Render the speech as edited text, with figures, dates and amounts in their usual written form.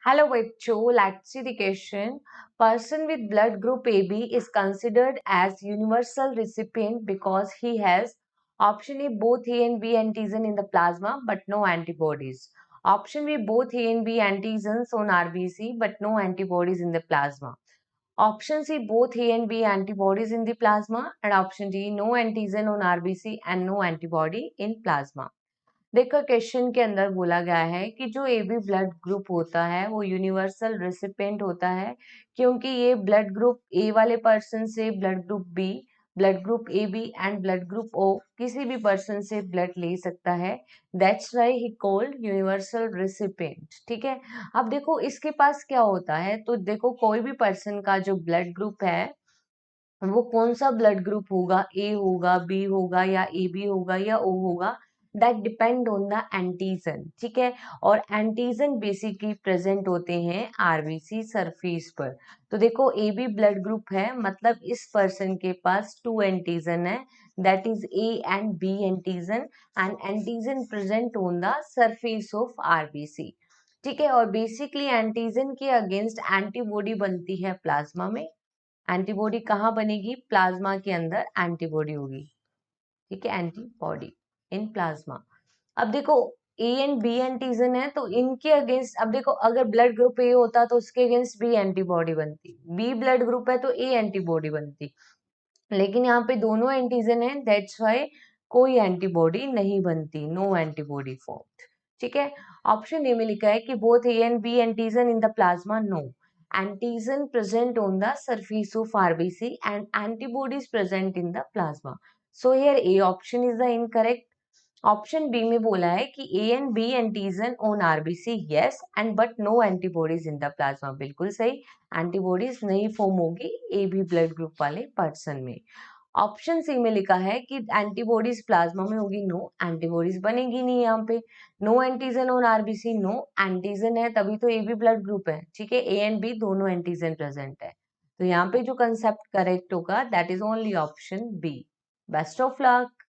Hello, Bachcho. Let's see the question. Person with blood group AB is considered as universal recipient because he has option A both A and B antigen in the plasma but no antibodies. Option B both A and B antigens on RBC but no antibodies in the plasma. Option C both A and B antibodies in the plasma and option D no antigen on RBC and no antibody in plasma. देखो question के अंदर बोला गया है कि जो ए B blood group होता है वो यूनिवर्सल रेसिपिएंट होता है क्योंकि ये ब्लड ग्रुप ए वाले पर्सन से blood group B, blood group A B and blood group O किसी भी पर्सन से ब्लड ले सकता है। That's why he called universal recipient. ठीक है, अब देखो इसके पास क्या होता है, तो देखो कोई भी पर्सन का जो ब्लड ग्रुप है वो कौन सा ब्लड ग्रुप होगा, ए होगा, बी होगा या ए बी होगा या ओ होगा, that depend on the antigen. ठीक है, और एंटीजन बेसिकली प्रेजेंट होते हैं आरबीसी सरफेस पर। तो देखो ए बी ब्लड ग्रुप है मतलब इस पर्सन के पास टू एंटीजन है, that is A and B antigen and antigen present on the surface of RBC. ठीक है, और बेसिकली एंटीजन के अगेंस्ट एंटीबॉडी बनती है प्लाज्मा में। एंटीबॉडी कहाँ बनेगी? प्लाज्मा के अंदर एंटीबॉडी होगी। ठीक है, एंटीबॉडी इन प्लाज्मा। अब देखो ए एंड बी एंटीजन है तो इनके अगेंस्ट, अब देखो अगर ब्लड ग्रुप ए होता तो उसके अगेंस्ट बी एंटीबॉडी बनती, बी ब्लड ग्रुप है तो ए एंटीबॉडी बनती, लेकिन यहाँ पे दोनों एंटीजन है, दैट्स व्हाई कोई एंटीबॉडी नहीं बनती, नो एंटीबॉडी फॉर्म्ड। ठीक है, ऑप्शन ए में लिखा है कि both A and B antigen in the plasma, no antigen present on the surface of RBC and antibodies present in the plasma. So here A option is the incorrect. Option B में बोला है कि A and B antigen on RBC yes and but no antibodies in the plasma, बिल्कुल सही, antibodies नहीं form होगी A B blood group वाले person में। ऑप्शन सी में लिखा है कि एंटीबॉडीज प्लाज्मा में होगी, नो एंटीबॉडीज बनेगी नहीं यहाँ पे। No antigen on RBC, no antigen है तभी तो ए बी ब्लड ग्रुप है। ठीक है, ए एंड बी दोनों एंटीजन प्रेजेंट है, तो यहाँ पे जो कंसेप्ट करेक्ट होगा that is only option B. Best of luck.